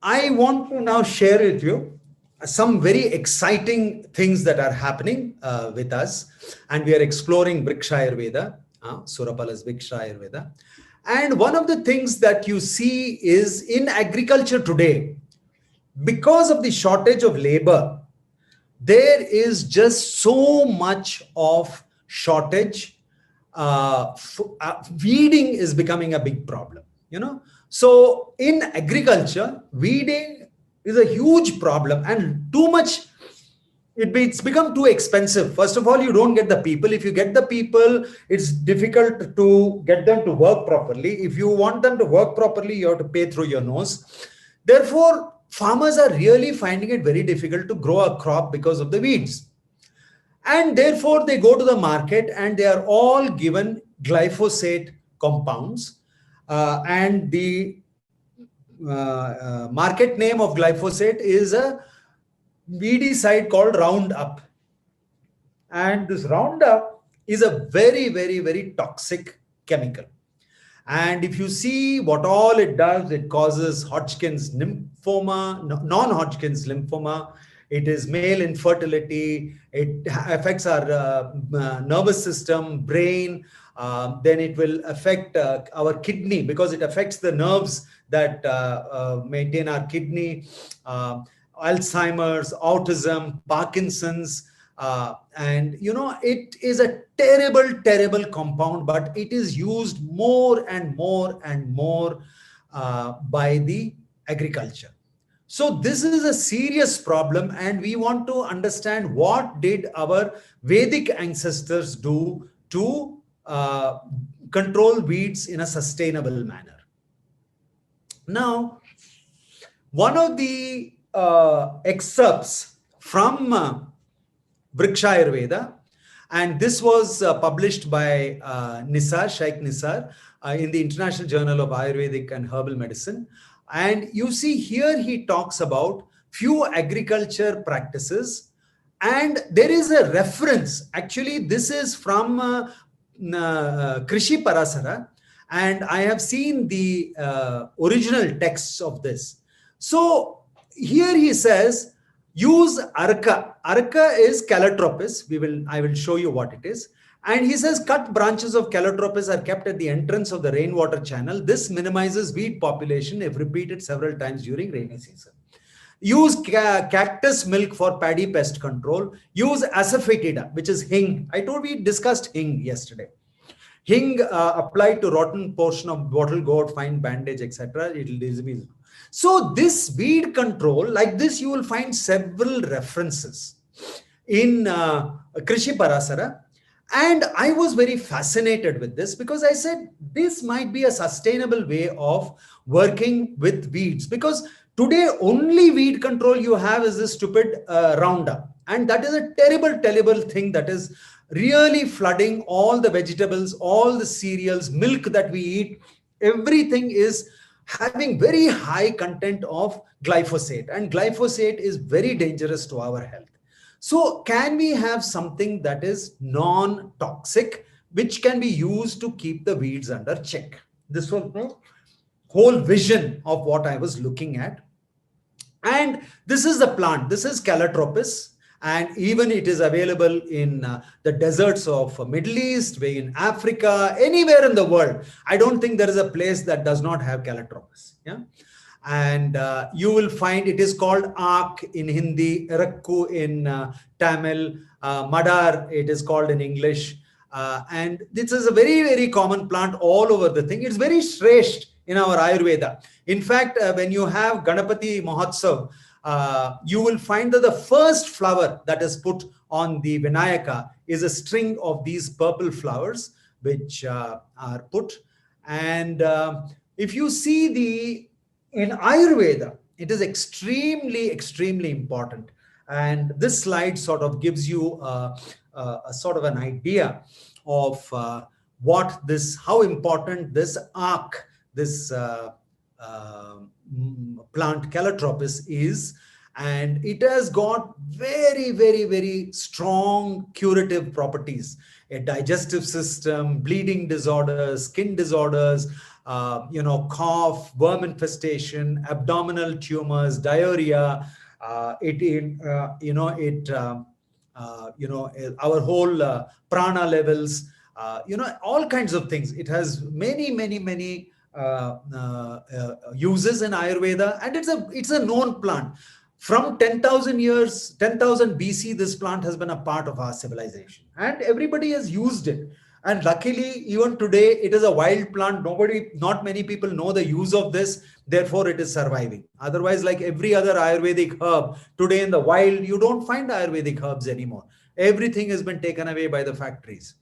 I want to now share with you some very exciting things that are happening with us. And we are exploring Vriksha Ayurveda, Surapala's Vriksha Ayurveda. And one of the things that you see is in agriculture today, because of the shortage of labor, there is just so much of shortage. Weeding is becoming a big problem, So in agriculture, weeding is a huge problem, and too much, it's become too expensive. First of all, you don't get the people. If you get the people, it's difficult to get them to work properly. If you want them to work properly, you have to pay through your nose. Therefore, farmers are really finding it very difficult to grow a crop because of the weeds. And therefore, they go to the market and they are all given glyphosate compounds. And the market name of glyphosate is a weedicide called Roundup. And this Roundup is a very, very, very toxic chemical. And if you see what all it does, it causes Hodgkin's lymphoma, non-Hodgkin's lymphoma. It is male infertility. It affects our nervous system, brain. Then it will affect our kidney because it affects the nerves that maintain our kidney. Alzheimer's, autism, Parkinson's. And it is a terrible, terrible compound, but it is used more and more and more by the agriculture. So this is a serious problem, and we want to understand what did our Vedic ancestors do to control weeds in a sustainable manner. Now, one of the excerpts from Vriksha Ayurveda, and this was published by Sheikh Nisar in the International Journal of Ayurvedic and Herbal Medicine. And you see here he talks about few agriculture practices, and there is a reference. Actually, this is from Krishi Parasara, and I have seen the original texts of this. So here he says, use Arka. Arka is Calotropis. I will show you what it is. And he says, cut branches of Calotropis are kept at the entrance of the rainwater channel. This minimizes weed population if repeated several times during rainy season. Use cactus milk for paddy pest control. Use asafoetida, which is hing. I told we discussed hing yesterday. Hing applied to rotten portion of bottle gourd, fine bandage, etc. It will disappear. So this weed control, like this, you will find several references in Krishi Parasara. And I was very fascinated with this because I said, this might be a sustainable way of working with weeds, because today only weed control you have is this stupid Roundup. And that is a terrible, terrible thing that is really flooding all the vegetables, all the cereals, milk that we eat. Everything is having very high content of glyphosate, and glyphosate is very dangerous to our health. So can we have something that is non-toxic, which can be used to keep the weeds under check? This was the whole vision of what I was looking at. And this is the plant. This is Calotropis. And even it is available in the deserts of Middle East, in Africa, anywhere in the world. I don't think there is a place that does not have Calotropis. Yeah. And you will find it is called Aak in Hindi, Rakku in Tamil, Madar it is called in English. And this is a very, very common plant all over the thing. It's very shresht in our Ayurveda. In fact, when you have Ganapati Mahotsav, you will find that the first flower that is put on the Vinayaka is a string of these purple flowers which are put. And if you see in Ayurveda, it is extremely, extremely important. And this slide sort of gives you a sort of an idea of how important this Aak, this plant Calotropis is. And it has got very, very, very strong curative properties. A digestive system, bleeding disorders, skin disorders, cough, worm infestation, abdominal tumors, diarrhea. Our whole prana levels, all kinds of things. It has many, many, many uses in Ayurveda, and it's a known plant. From 10,000 years, 10,000 BC, this plant has been a part of our civilization, and everybody has used it. And luckily, even today, it is a wild plant. Not many people know the use of this. Therefore, it is surviving. Otherwise, like every other Ayurvedic herb, today in the wild, you don't find Ayurvedic herbs anymore. Everything has been taken away by the factories.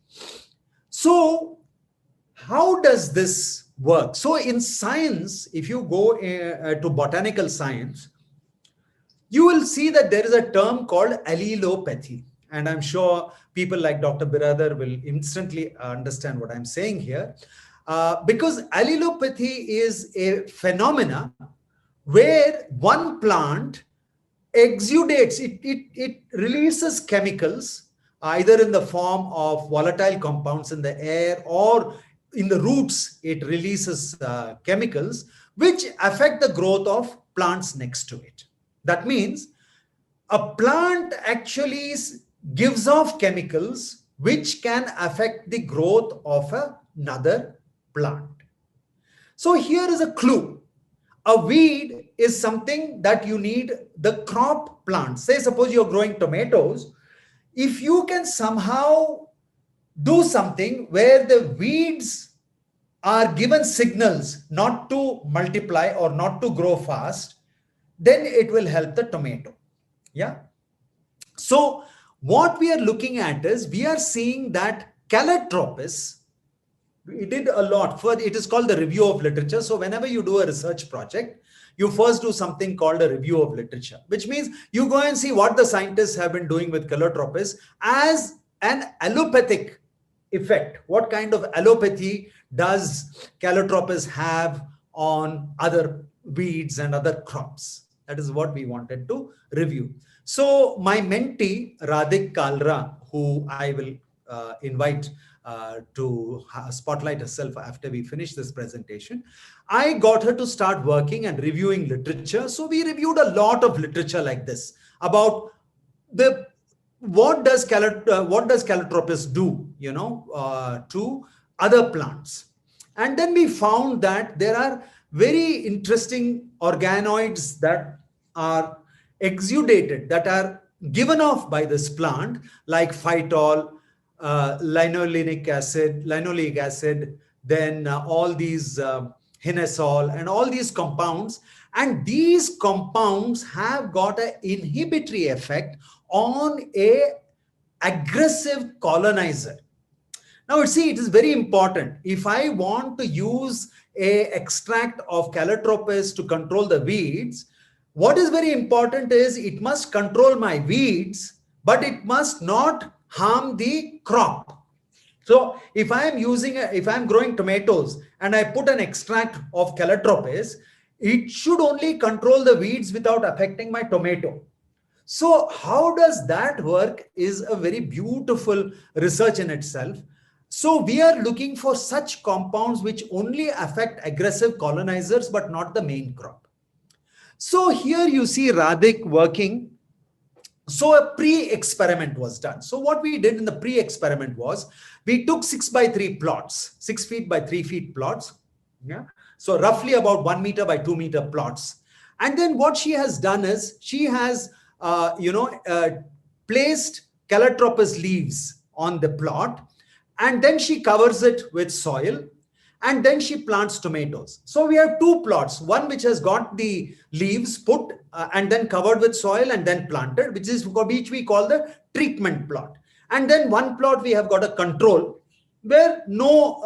So, how does this work? So, in science, if you go to botanical science, you will see that there is a term called allelopathy. And I'm sure people like Dr. Biradar will instantly understand what I'm saying here. Because allelopathy is a phenomena where one plant exudates, it releases chemicals, either in the form of volatile compounds in the air, or in the roots, it releases chemicals which affect the growth of plants next to it. That means a plant actually gives off chemicals which can affect the growth of another plant. So here is a clue. A weed is something that you need the crop plant. Say, suppose you're growing tomatoes. If you can somehow do something where the weeds are given signals not to multiply or not to grow fast, then it will help the tomato. Yeah. So what we are looking at is, we are seeing that Calotropis, we did a lot for it. Is called the review of literature. So whenever you do a research project, you first do something called a review of literature, which means you go and see what the scientists have been doing with Calotropis as an allopathic effect. What kind of allopathy does Calotropis have on other weeds and other crops? That is what we wanted to review. So my mentee, Radhik Kalra, who I will invite to spotlight herself after we finish this presentation, I got her to start working and reviewing literature. So we reviewed a lot of literature like this about what does Calotropis do, to other plants. And then we found that there are very interesting organoids that are exudated, that are given off by this plant, like phytol, linoleic acid, then all these hinesol and all these compounds. And these compounds have got an inhibitory effect on a aggressive colonizer. Now, see, it is very important. If I want to use a extract of Calotropis to control the weeds, what is very important is it must control my weeds, but it must not harm the crop. So if I'm growing tomatoes and I put an extract of Calotropis, it should only control the weeds without affecting my tomato. So how does that work is a very beautiful research in itself. So we are looking for such compounds which only affect aggressive colonizers, but not the main crop. So here you see Radhik working. So a pre-experiment was done. So what we did in the pre-experiment was, we took 6x3 plots, 6 feet by 3 feet plots. Yeah. So roughly about 1 meter by 2 meter plots. And then what she has done is, she has, placed Calotropis leaves on the plot, and then she covers it with soil, and then she plants tomatoes. So we have two plots, one which has got the leaves put and then covered with soil and then planted, which we call the treatment plot. And then one plot we have got a control where no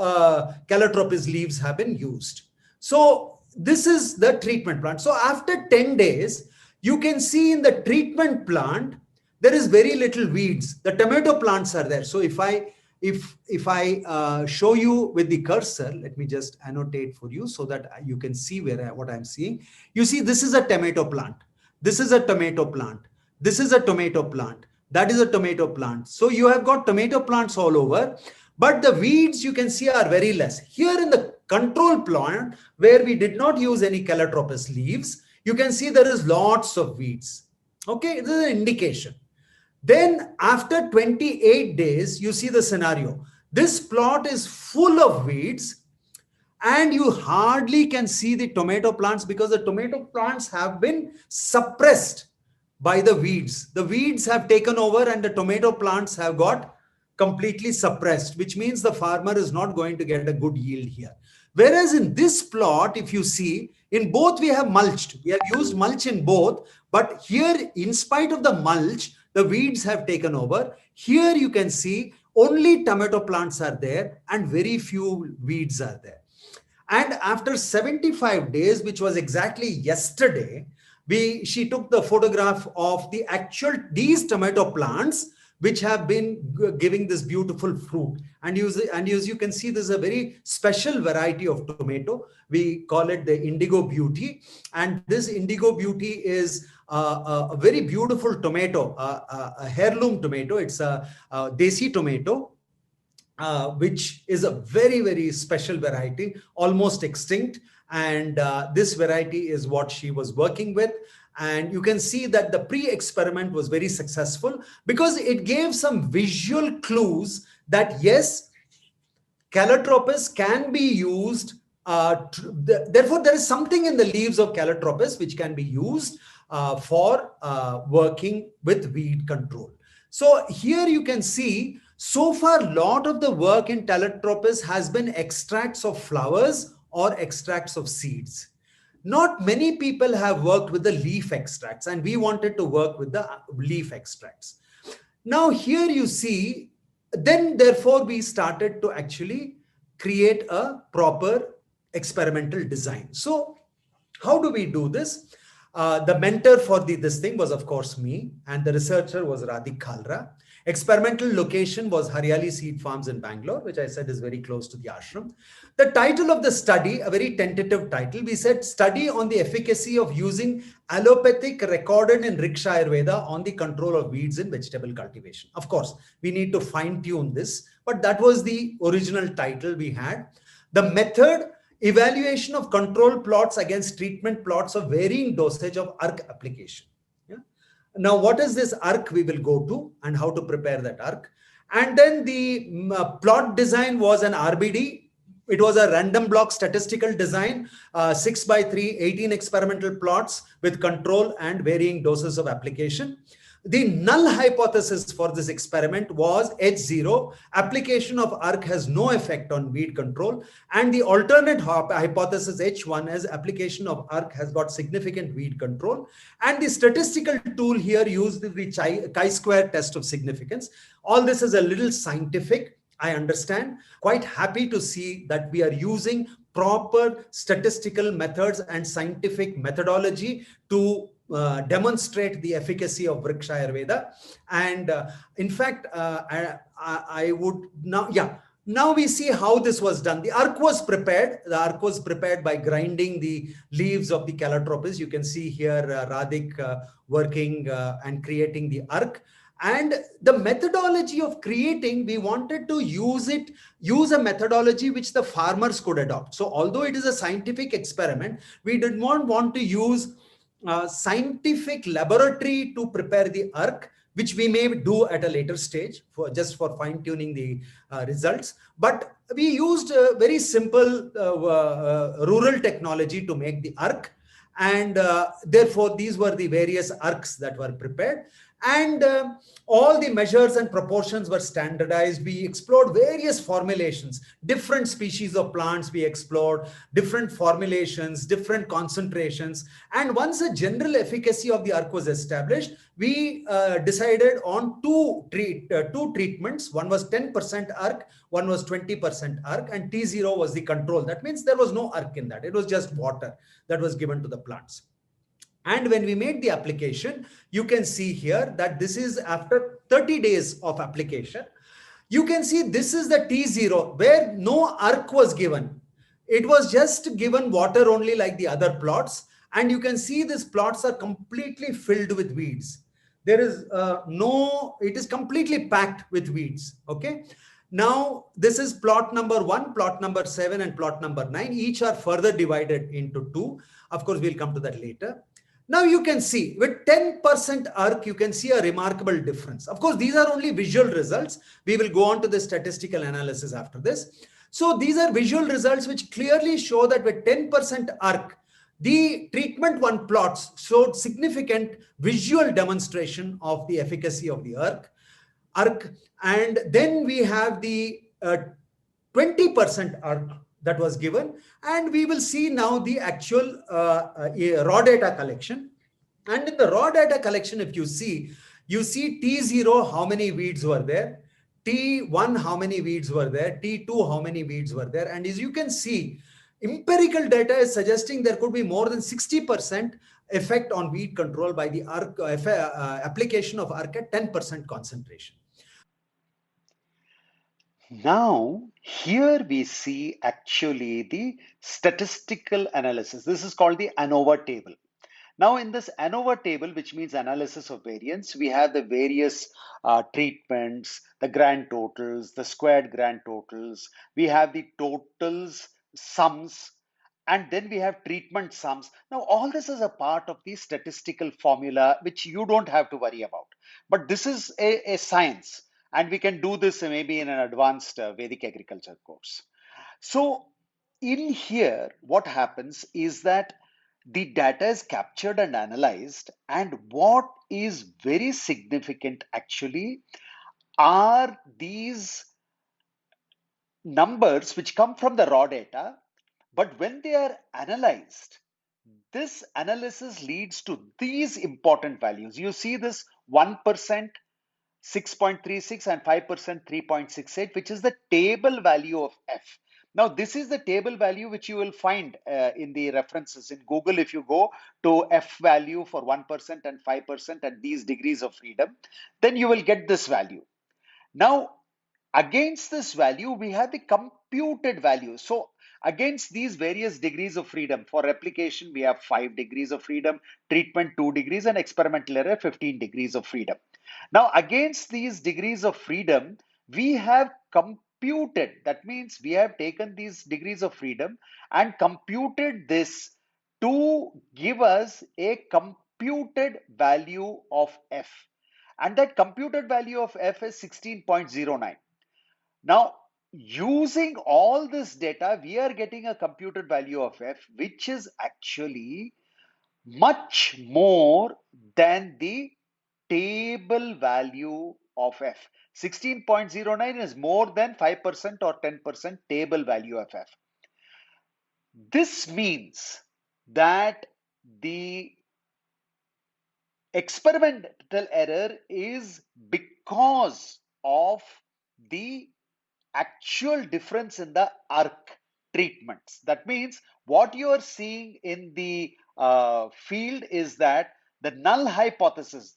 Calotropis leaves have been used. So this is the treatment plant. So after 10 days, you can see in the treatment plant, there is very little weeds. The tomato plants are there. So if I show you with the cursor, let me just annotate for you so that you can see what I'm seeing. You see, this is a tomato plant. This is a tomato plant. This is a tomato plant. That is a tomato plant. So you have got tomato plants all over, but the weeds you can see are very less. Here in the control plant where we did not use any Calotropis leaves, you can see there is lots of weeds. Okay, this is an indication. Then after 28 days, you see the scenario. This plot is full of weeds and you hardly can see the tomato plants because the tomato plants have been suppressed by the weeds. The weeds have taken over and the tomato plants have got completely suppressed, which means the farmer is not going to get a good yield here. Whereas in this plot, if you see, in both we have mulched. We have used mulch in both, but here, in spite of the mulch, the weeds have taken over. Here you can see only tomato plants are there and very few weeds are there. And after 75 days, which was exactly yesterday, she took the photograph of the actual these tomato plants which have been giving this beautiful fruit. And as you can see, this is a very special variety of tomato. We call it the Indigo Beauty. And this Indigo Beauty is a very beautiful tomato, a heirloom tomato. It's a desi tomato, which is a very, very special variety, almost extinct. And this variety is what she was working with. And you can see that the pre-experiment was very successful because it gave some visual clues that yes, Calotropis can be used. Therefore, there is something in the leaves of Calotropis which can be used for working with weed control. So here you can see, so far, a lot of the work in Calotropis has been extracts of flowers or extracts of seeds. Not many people have worked with the leaf extracts, and we wanted to work with the leaf extracts. Now here you see, then therefore we started to actually create a proper experimental design. So how do we do this? The mentor for this thing was, of course, me, and the researcher was Radhik Kalra. Experimental location was Haryali Seed Farms in Bangalore, which I said is very close to the ashram. The title of the study, a very tentative title, we said study on the efficacy of using allopathic recorded in Riksha Ayurveda on the control of weeds in vegetable cultivation. Of course, we need to fine tune this, but that was the original title we had. The method, evaluation of control plots against treatment plots of varying dosage of ARC application. Now, what is this ARC we will go to and how to prepare that ARC. And then the plot design was an RBD. It was a random block statistical design, 6x3, 18 experimental plots with control and varying doses of application. The null hypothesis for this experiment was H0. Application of ARC has no effect on weed control. And the alternate hypothesis H1 is application of ARC has got significant weed control. And the statistical tool here used the chi-square test of significance. All this is a little scientific, I understand. Quite happy to see that we are using proper statistical methods and scientific methodology to demonstrate the efficacy of Vriksha Ayurveda. And in fact, I would now, now we see how this was done. The ARC was prepared. The ARC was prepared by grinding the leaves of the Calotropis. You can see here Radhik working and creating the ARC. And the methodology of creating, we wanted to use a methodology which the farmers could adopt. So although it is a scientific experiment, we did not want to use scientific laboratory to prepare the ARC, which we may do at a later stage for just for fine tuning the results. But we used a very simple rural technology to make the ARC. And therefore, these were the various ARCs that were prepared. And all the measures and proportions were standardized. We explored various formulations, different species of plants we explored, different formulations, different concentrations. And once a general efficacy of the ARC was established, we decided on two treatments. One was 10% ARC, one was 20% ARC, and T0 was the control. That means there was no ARC in that. It was just water that was given to the plants. And when we made the application, you can see here that this is after 30 days of application. You can see this is the T0 where no ARC was given. It was just given water only like the other plots. And you can see these plots are completely filled with weeds. There is it is completely packed with weeds. Okay. Now, this is plot number 1, plot number 7, and plot number 9. Each are further divided into 2. Of course, we'll come to that later. Now you can see with 10% arc, you can see a remarkable difference. Of course, these are only visual results. We will go on to the statistical analysis after this. So these are visual results which clearly show that with 10% arc, the treatment 1 plots showed significant visual demonstration of the efficacy of the arc. And then we have the 20% arc that was given, and we will see now the actual raw data collection. And in the raw data collection, if you see T0 how many weeds were there, T1 how many weeds were there, T2 how many weeds were there, and as you can see, empirical data is suggesting there could be more than 60% effect on weed control by the application of arc at 10% concentration. Now, here we see actually the statistical analysis. This is called the ANOVA table. Now, in this ANOVA table, which means analysis of variance, we have the various treatments, the grand totals, the squared grand totals. We have the totals, sums, and then we have treatment sums. Now, all this is a part of the statistical formula, which you don't have to worry about. But this is a science, and we can do this maybe in an advanced Vedic agriculture course. So, in here, what happens is that the data is captured and analyzed, and what is very significant actually are these numbers which come from the raw data, but when they are analyzed, this analysis leads to these important values. You see this 1%, 6.36, and 5%, 3.68, which is the table value of F. Now, this is the table value which you will find in the references in Google. If you go to F value for 1% and 5% and these degrees of freedom, then you will get this value. Now, against this value, we have the computed value. So, against these various degrees of freedom, for replication, we have 5 degrees of freedom, treatment 2 degrees, and experimental error 15 degrees of freedom. Now, against these degrees of freedom, we have computed. That means we have taken these degrees of freedom and computed this to give us a computed value of F. And that computed value of F is 16.09. Now, using all this data, we are getting a computed value of F, which is actually much more than the table value of F. 16.09 is more than 5% or 10% table value of F. This means that the experimental error is because of the actual difference in the arc treatments. That means what you are seeing in the field is that the null hypothesis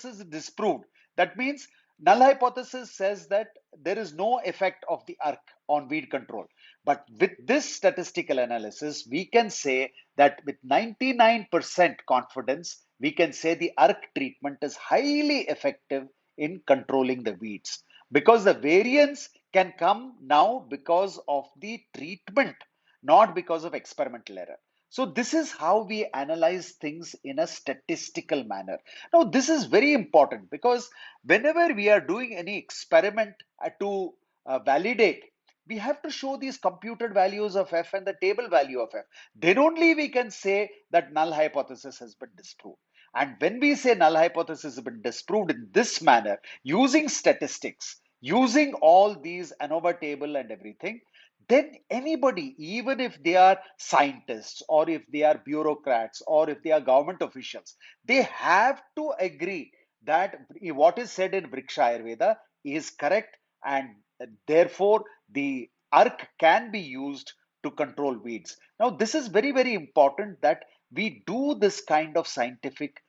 is disproved. That means null hypothesis says that there is no effect of the arc on weed control. But with this statistical analysis, we can say that with 99% confidence, we can say the arc treatment is highly effective in controlling the weeds, because the variance can come now because of the treatment, not because of experimental error. So this is how we analyze things in a statistical manner. Now, this is very important because whenever we are doing any experiment to validate, we have to show these computed values of F and the table value of F. Then only we can say that null hypothesis has been disproved. And when we say null hypothesis has been disproved in this manner, using statistics, using all these ANOVA table and everything, then anybody, even if they are scientists or if they are bureaucrats or if they are government officials, they have to agree that what is said in Vriksha Ayurveda is correct, and therefore the arc can be used to control weeds. Now, this is very, very important that we do this kind of scientific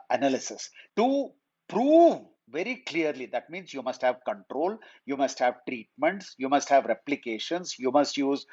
analysis to prove very clearly. That means you must have control, you must have treatments, you must have replications, you must use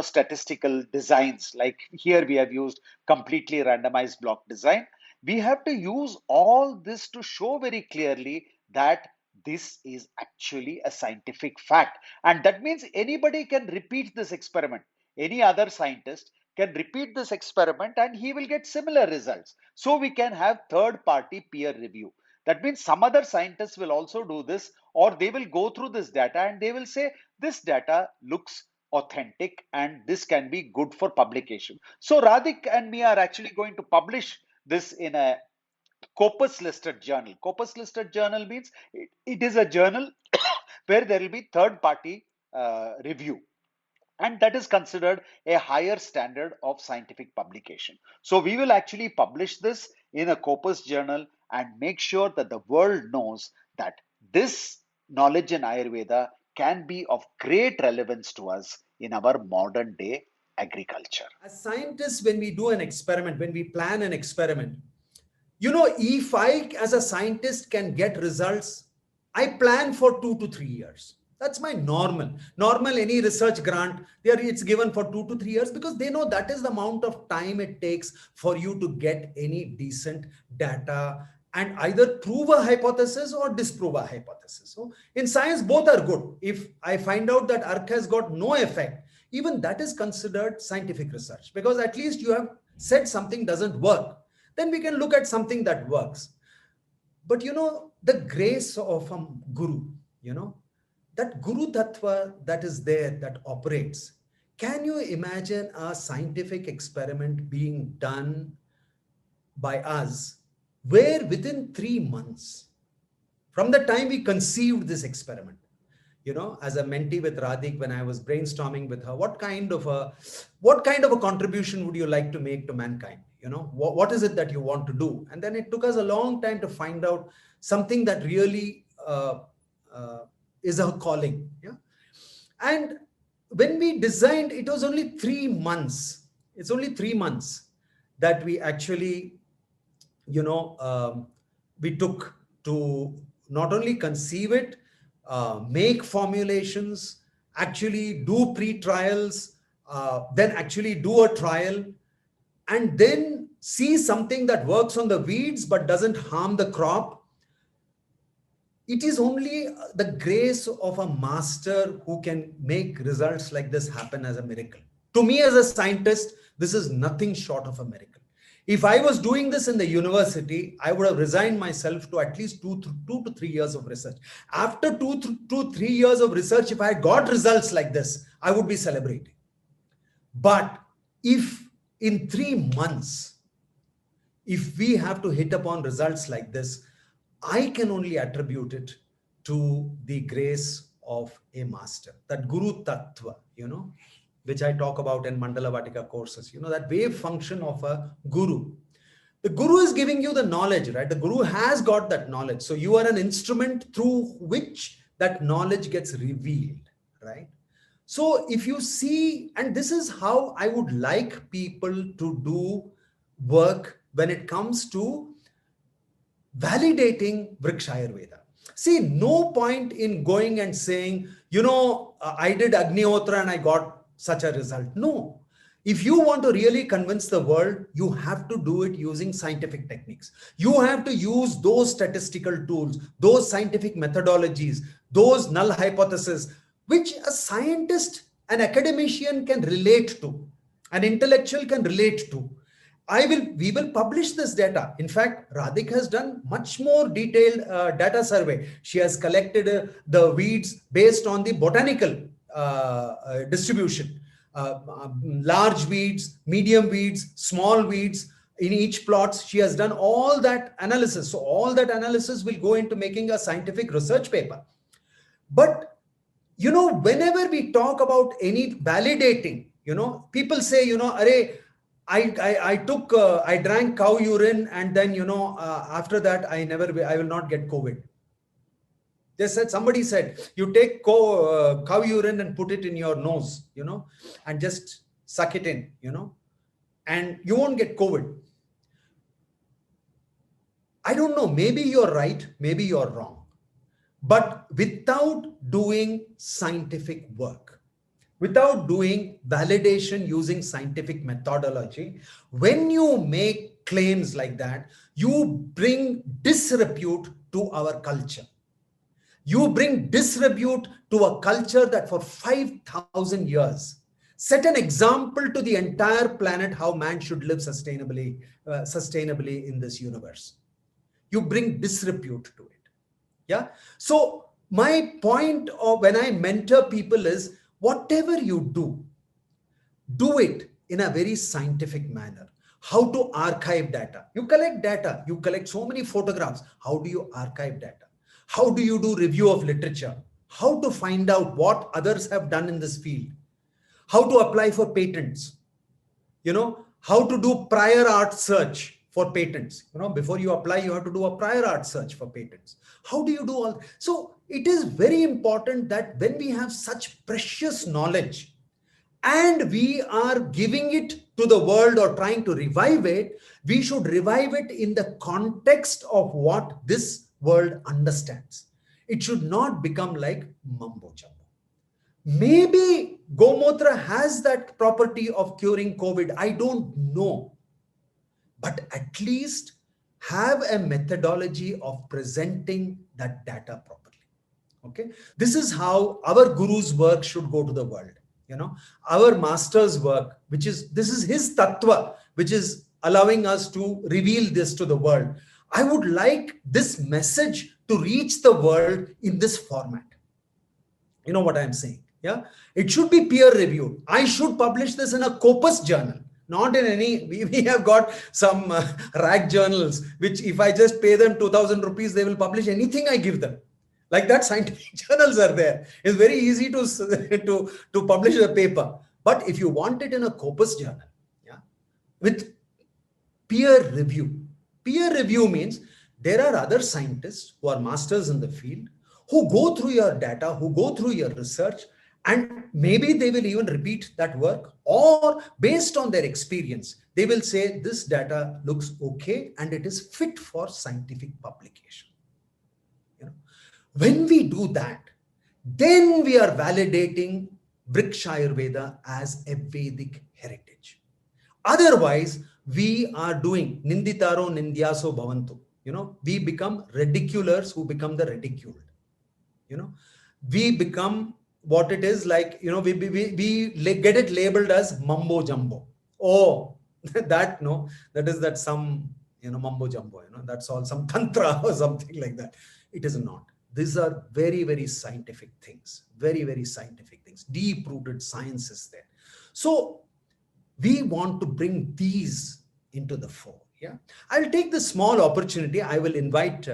statistical designs. Like here we have used completely randomized block design. We have to use all this to show very clearly that this is actually a scientific fact. And that means anybody can repeat this experiment. Any other scientist can repeat this experiment and he will get similar results. So we can have third party peer review. That means some other scientists will also do this, or they will go through this data and they will say, this data looks authentic and this can be good for publication. So Radhik and me are actually going to publish this in a Corpus listed journal. Corpus listed journal means it is a journal where there will be third party review, and that is considered a higher standard of scientific publication. So we will actually publish this in a Corpus journal and make sure that the world knows that this knowledge in Ayurveda can be of great relevance to us in our modern day agriculture. As scientists, when we do an experiment, when we plan an experiment, if I, as a scientist, can get results, I plan for 2 to 3 years. That's my normal. Any research grant, it's given for 2 to 3 years, because they know that is the amount of time it takes for you to get any decent data and either prove a hypothesis or disprove a hypothesis. So in science, both are good. If I find out that ARC has got no effect, even that is considered scientific research, because at least you have said something doesn't work. Then we can look at something that works. But the grace of a guru, that guru tattva that is there, that operates. Can you imagine a scientific experiment being done by us where within 3 months, from the time we conceived this experiment, as a mentee with Radhik, when I was brainstorming with her, what kind of a contribution would you like to make to mankind? What is it that you want to do? And then it took us a long time to find out something that really is a calling. Yeah. And when we designed, it was only 3 months. It's only 3 months that we actually, we took to not only conceive it, make formulations, actually do pre-trials, then actually do a trial, and then see something that works on the weeds but doesn't harm the crop. It is only the grace of a master who can make results like this happen as a miracle. To me, as a scientist, this is nothing short of a miracle. If I was doing this in the university, I would have resigned myself to at least 2 to 3 years of research. After 2 to 3 years of research, if I got results like this, I would be celebrating. But if in 3 months, if we have to hit upon results like this, I can only attribute it to the grace of a master, that Guru Tattva, which I talk about in Mandala Vatika courses, that wave function of a guru. The guru is giving you the knowledge, right? The guru has got that knowledge. So you are an instrument through which that knowledge gets revealed, right? So if you see, and this is how I would like people to do work when it comes to validating Vriksha Ayurveda. See, no point in going and saying, I did Agnihotra and I got such a result. No. If you want to really convince the world, you have to do it using scientific techniques. You have to use those statistical tools, those scientific methodologies, those null hypotheses, which a scientist, an academician can relate to, an intellectual can relate to. We will publish this data. In fact, Radhik has done much more detailed data survey. She has collected the weeds based on the botanical distribution. Large weeds, medium weeds, small weeds in each plots. She has done all that analysis. So all that analysis will go into making a scientific research paper. But, whenever we talk about any validating, people say, array, I drank cow urine and then, after that, I will not get COVID. Somebody said, you take cow urine and put it in your nose, and just suck it in, and you won't get COVID. I don't know, maybe you're right, maybe you're wrong. But without doing scientific work, without doing validation using scientific methodology, when you make claims like that, you bring disrepute to our culture. You bring disrepute to a culture that for 5,000 years set an example to the entire planet how man should live sustainably in this universe. You bring disrepute to it. Yeah. So my point of when I mentor people is whatever you do it in a very scientific manner. How to archive data? You collect data, you collect so many photographs. How do you archive data? How do you do review of literature? How to find out what others have done in this field? How to apply for patents? How to do prior art search for patents. Before you apply, you have to do a prior art search for patents. How do you do all? So it is very important that when we have such precious knowledge, and we are giving it to the world or trying to revive it, we should revive it in the context of what this world understands. It should not become like mumbo jumbo. Maybe Gomotra has that property of curing COVID. I don't know. But at least have a methodology of presenting that data properly. Okay. This is how our guru's work should go to the world. Our master's work, this is his tattva, which is allowing us to reveal this to the world. I would like this message to reach the world in this format. You know what I'm saying? Yeah. It should be peer reviewed. I should publish this in a Corpus journal, not in any. We have got some rag journals, which if I just pay them 2,000 rupees, they will publish anything I give them. Like that, scientific journals are there. It's very easy to publish a paper. But if you want it in a Corpus journal, yeah, with peer review. Peer review means there are other scientists who are masters in the field who go through your data, who go through your research, and maybe they will even repeat that work, or based on their experience, they will say this data looks okay and it is fit for scientific publication. When we do that, then we are validating Vriksha Ayurveda as a Vedic heritage. Otherwise, we are doing Ninditaro Nindyaso Bhavantu. We become ridiculers who become the ridiculed. We become what it is like, we get it labeled as mumbo jumbo. Oh, that is that some, mumbo jumbo, that's all some tantra or something like that. It is not. These are very, very scientific things, very, very scientific things, deep rooted science is there. So we want to bring these into the fore. Yeah, I'll take this small opportunity. I will invite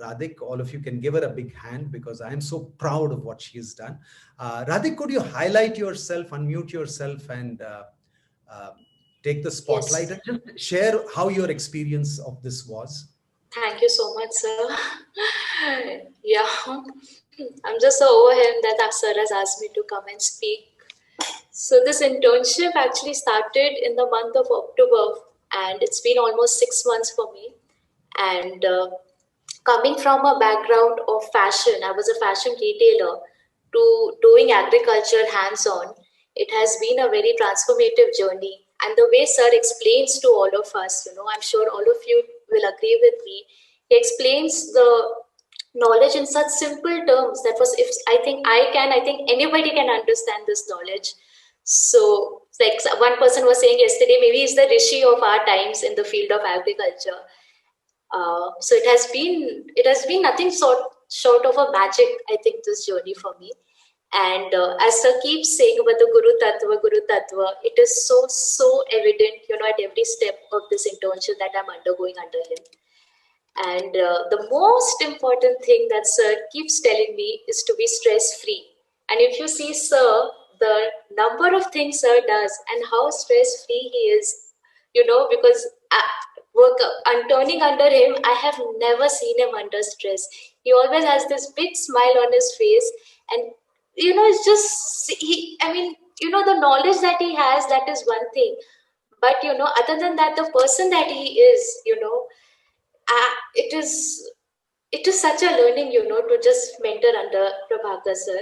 Radhik. All of you can give her a big hand because I am so proud of what she has done. Radhik, could you highlight yourself, unmute yourself, and take the spotlight, Yes. and just share how your experience of this was? Thank you so much, sir. Yeah, I'm just so overwhelmed that sir has asked me to come and speak. So this internship actually started in the month of October, and it's been almost 6 months for me. And coming from a background of fashion, I was a fashion retailer, to doing agriculture hands-on, it has been a very transformative journey. And the way sir explains to all of us, I'm sure all of you will agree with me. He explains the knowledge in such simple terms that was, if I think anybody can understand this knowledge. So like one person was saying yesterday, maybe he's the rishi of our times in the field of agriculture. So it has been nothing short of a magic, I think, this journey for me. And as sir keeps saying about the Guru Tattva, it is so evident, at every step of this internship that I'm undergoing under him. And the most important thing that sir keeps telling me is to be stress free. And if you see sir, the number of things sir does and how stress free he is, because I'm turning under him, I have never seen him under stress. He always has this big smile on his face, and it's just the knowledge that he has, that is one thing. But other than that, the person that he is, it is such a learning, to just mentor under Prabhakar sir.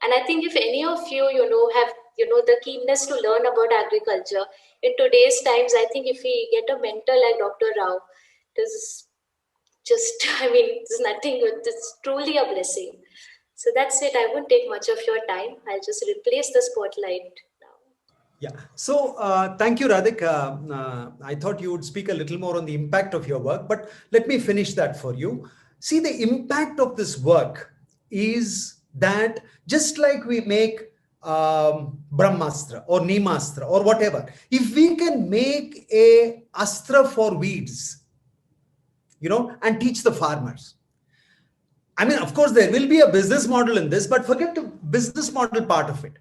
And I think if any of you, have, the keenness to learn about agriculture in today's times, I think if we get a mentor like Dr. Rao, it is just, I mean, there's nothing, it's truly a blessing. So that's it. I won't take much of your time. I'll just replace the spotlight now. Yeah. So thank you, Radhik. I thought you would speak a little more on the impact of your work, but let me finish that for you. See, the impact of this work is that just like we make Brahmastra or Neemastra or whatever, if we can make a astra for weeds, and teach the farmers. I mean, of course, there will be a business model in this, but forget the business model part of it.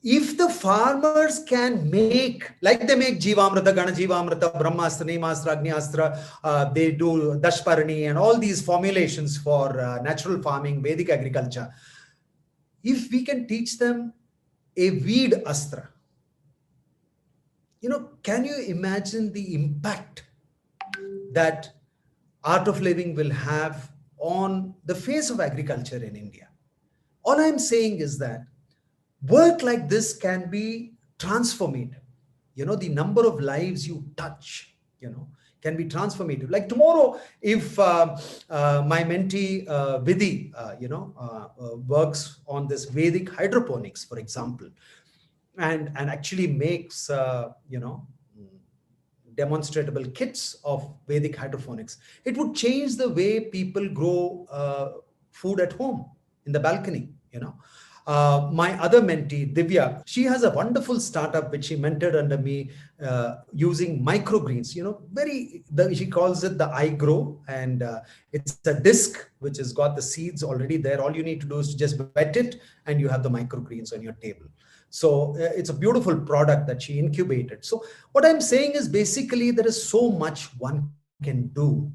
If the farmers can make, like they make Jivamrita, Gana Jivamrita, Brahmastra, Neemastra, Agniastra, they do Dashparani and all these formulations for natural farming, Vedic agriculture. If we can teach them a weed astra, can you imagine the impact that art of living will have on the face of agriculture in India? All I'm saying is that work like this can be transformative. The number of lives you touch, can be transformative. Like tomorrow, if my mentee Vidhi, works on this Vedic hydroponics, for example, and actually makes, demonstratable kits of Vedic hydroponics, it would change the way people grow food at home in the balcony. My other mentee, Divya, she has a wonderful startup which she mentored under me using microgreens. She calls it the iGrow, and it's a disc which has got the seeds already there. All you need to do is to just wet it, and you have the microgreens on your table. So it's a beautiful product that she incubated. So what I'm saying is basically there is so much one can do,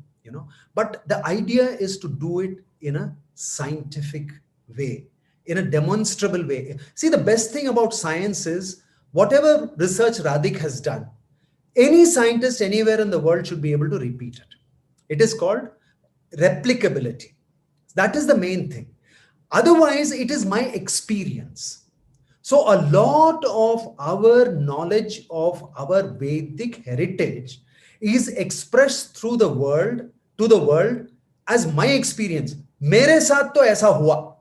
but the idea is to do it in a scientific way, in a demonstrable way. See, the best thing about science is whatever research Radhik has done, any scientist anywhere in the world should be able to repeat it. It is called replicability. That is the main thing. Otherwise, it is my experience. So a lot of our knowledge of our Vedic heritage is expressed through the world, to the world, as my experience. Mere saath to aisa hua.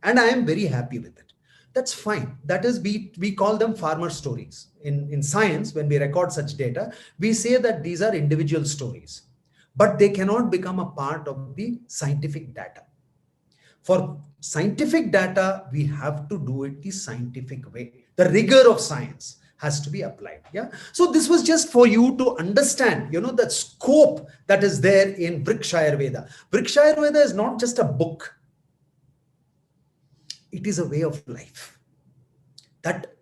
And I am very happy with it. That's fine. That is, we call them farmer stories. In science, when we record such data, we say that these are individual stories, but they cannot become a part of the scientific data. For scientific data, we have to do it the scientific way. The rigor of science has to be applied. Yeah. So this was just for you to understand, the scope that is there in Vriksha Ayurveda. Vriksha Ayurveda is not just a book. It is a way of life that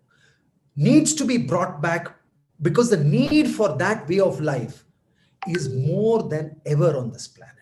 needs to be brought back, because the need for that way of life is more than ever on this planet.